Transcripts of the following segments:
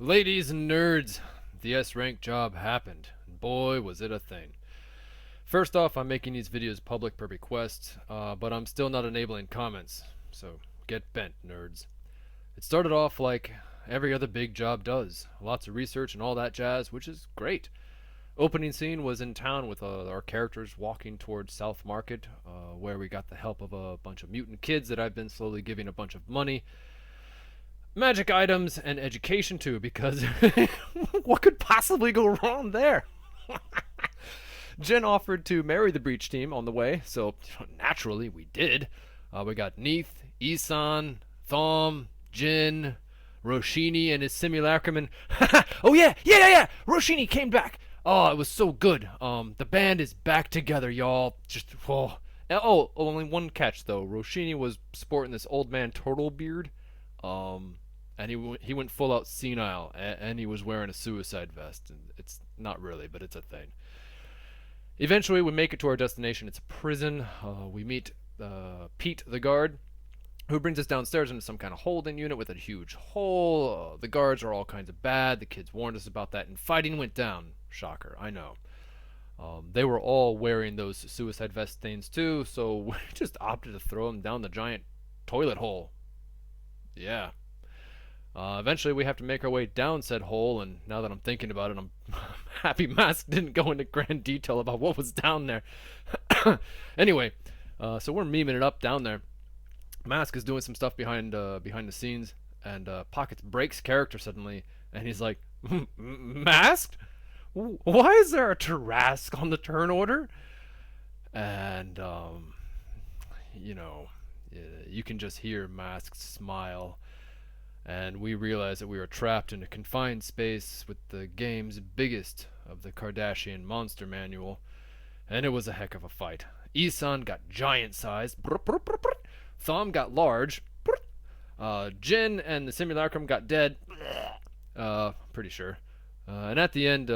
Ladies and nerds, the S-rank job happened, and boy was it a thing. First off, I'm making these videos public per request, but I'm still not enabling comments, so get bent, nerds. It started off like every other big job does, lots of research and all that jazz, which is great. Opening scene was in town with our characters walking towards South Market, where we got the help of a bunch of mutant kids that I've been slowly giving a bunch of money, magic items, and education too, because what could possibly go wrong there? Jen offered to marry the breach team on the way, so naturally we did. We got Neith, Ihsahn, Thom, Jin, Roshini and his simulacrum, and oh yeah! Roshini came back. Oh, it was so good. The band is back together, y'all. Just whoa. Only one catch though. Roshini was sporting this old man turtle beard, and he went full out senile, and he was wearing a suicide vest. And it's not really, but it's a thing. Eventually, we make it to our destination. It's a prison. We meet Pete, the guard, who brings us downstairs into some kind of holding unit with a huge hole. The guards are all kinds of bad. The kids warned us about that, and fighting went down. Shocker, I know. They were all wearing those suicide vest things too, so we just opted to throw them down the giant toilet hole. Yeah. Eventually, we have to make our way down said hole, and now that I'm thinking about it, I'm happy Mask didn't go into grand detail about what was down there. Anyway, so we're memeing it up down there. Mask is doing some stuff behind the scenes, and Pockets breaks character suddenly, and he's like, "Masked? Why is there a Tarrasque on the turn order?" And you know, you can just hear Mask smile. And we realized that we were trapped in a confined space with the game's biggest of the Kardashian monster manual, and it was a heck of a fight. Ihsahn got giant size, Thom got large, Jin and the simulacrum got dead, pretty sure. And at the end,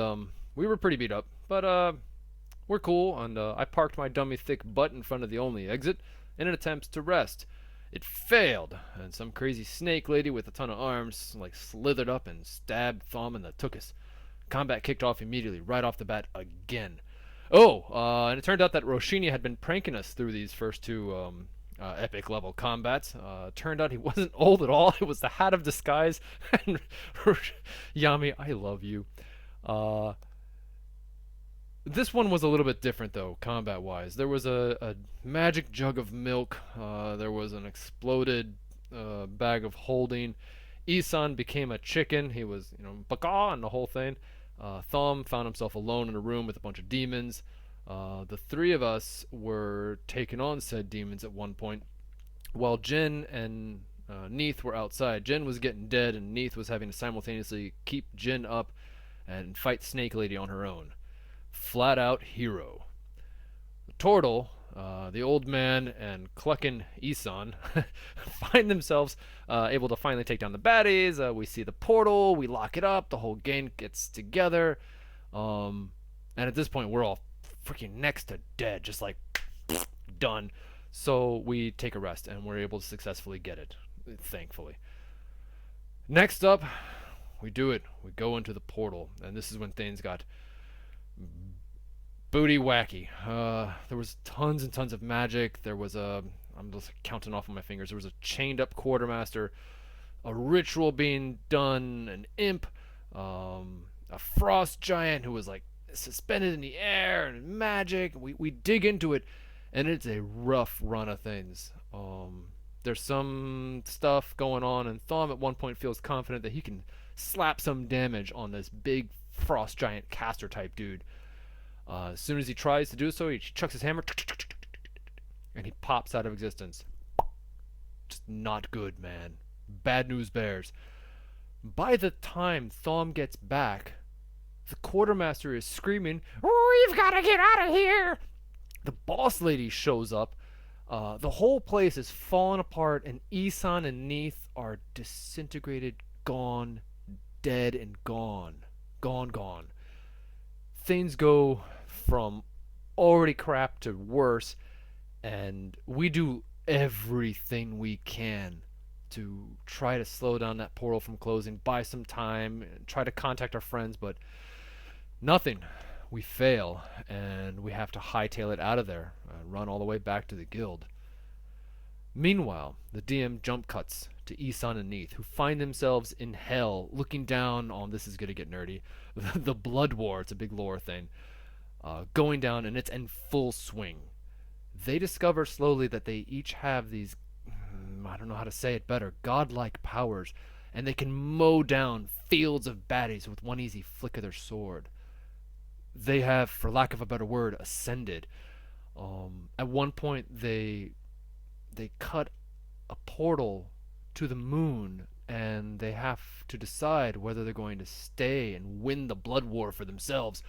we were pretty beat up, but we're cool, and I parked my dummy thick butt in front of the only exit in an attempt to rest. It failed, and some crazy snake lady with a ton of arms slithered up and stabbed Thom in the tuchus. Combat kicked off immediately, right off the bat again. And it turned out that Roshini had been pranking us through these first two epic level combats. Turned out he wasn't old at all. It was the hat of disguise. And Yami, I love you. This one was a little bit different, though, combat-wise. There was a magic jug of milk. There was an exploded bag of holding. Ihsahn became a chicken. He was, baka and the whole thing. Thom found himself alone in a room with a bunch of demons. The three of us were taking on said demons at one point, while Jin and Neith were outside. Jin was getting dead, and Neith was having to simultaneously keep Jin up and fight Snake Lady on her own. Flat out hero. Tortle, the old man, and Cluckin' Ihsahn find themselves able to finally take down the baddies. We see the portal, we lock it up, the whole gang gets together, and at this point we're all freaking next to dead, just like done. So we take a rest, and we're able to successfully get it, thankfully. Next up, we do it. We go into the portal, and this is when things got booty wacky. There was tons and tons of magic. There was I'm just counting off on my fingers. There was a chained up quartermaster, a ritual being done, an imp, a frost giant who was suspended in the air, and magic. We dig into it, and it's a rough run of things. There's some stuff going on, and Thom at one point feels confident that he can slap some damage on this big frost giant caster type dude. As soon as he tries to do so, he chucks his hammer, and he pops out of existence. Just not good, man. Bad news bears. By the time Thom gets back, the quartermaster is screaming, "We've got to get out of here!" The boss lady shows up. The whole place is falling apart, and Ihsahn and Neith are disintegrated, gone, dead, and gone. Gone. Things go from already crap to worse, and we do everything we can to try to slow down that portal from closing, buy some time, and try to contact our friends, but nothing. We fail, and we have to hightail it out of there, run all the way back to the guild. Meanwhile, the DM jump cuts to Ihsahn and Neith, who find themselves in hell, looking down on, this is going to get nerdy, the Blood War. It's a big lore thing, going down, and it's in full swing. They discover slowly that they each have these, I don't know how to say it better, godlike powers, and they can mow down fields of baddies with one easy flick of their sword. They have, for lack of a better word, ascended. At one point, they cut a portal to the moon, and they have to decide whether they're going to stay and win the blood war for themselves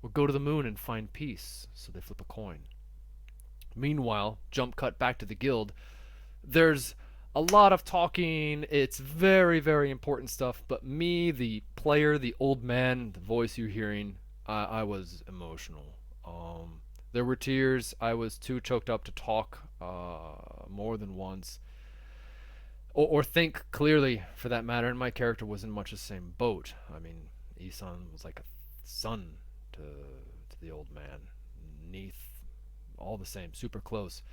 or go to the moon and find peace. So they flip a coin. Meanwhile, jump cut back to the guild. There's a lot of talking. It's very, very important stuff. But me, the player, the old man, the voice you're hearing, I was emotional. There were tears. I was too choked up to talk more than once, or think clearly, for that matter. And my character was in much the same boat. I mean, Ihsahn was like a son to the old man. Neith, all the same, super close.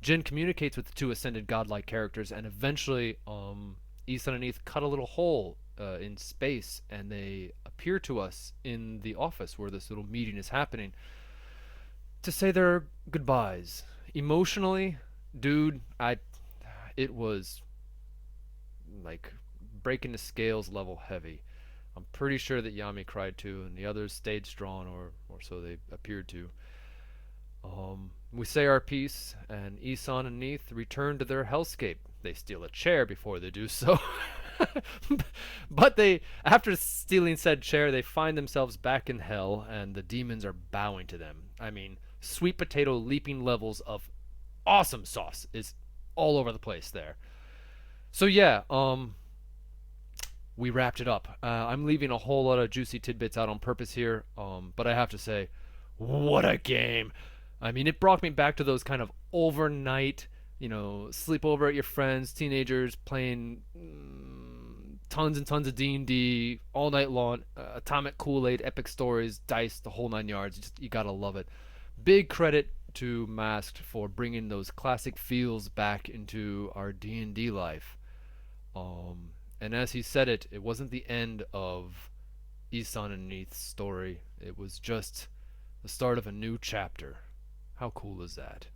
Jin communicates with the two ascended godlike characters, and eventually, Ihsahn and Neith cut a little hole in space, and they appear to us in the office where this little meeting is happening to say their goodbyes. Emotionally, dude, it was like breaking the scales level heavy. I'm pretty sure that Yami cried too, and the others stayed strong, or so they appeared to. We say our piece, and Ihsahn and Neith return to their hellscape. They steal a chair before they do so. But after stealing said chair, they find themselves back in hell, and the demons are bowing to them. I mean, sweet potato leaping levels of awesome sauce is all over the place there. So yeah, we wrapped it up. I'm leaving a whole lot of juicy tidbits out on purpose here, but I have to say, what a game! I mean, it brought me back to those kind of overnight, sleep over at your friends, teenagers playing tons and tons of D&D all night long, Atomic Kool-Aid, epic stories, dice, the whole nine yards. You gotta love it. Big credit to Masked for bringing those classic feels back into our D&D life. And as he said it wasn't the end of Ihsahn and Neith's story. It was just the start of a new chapter. How cool is that?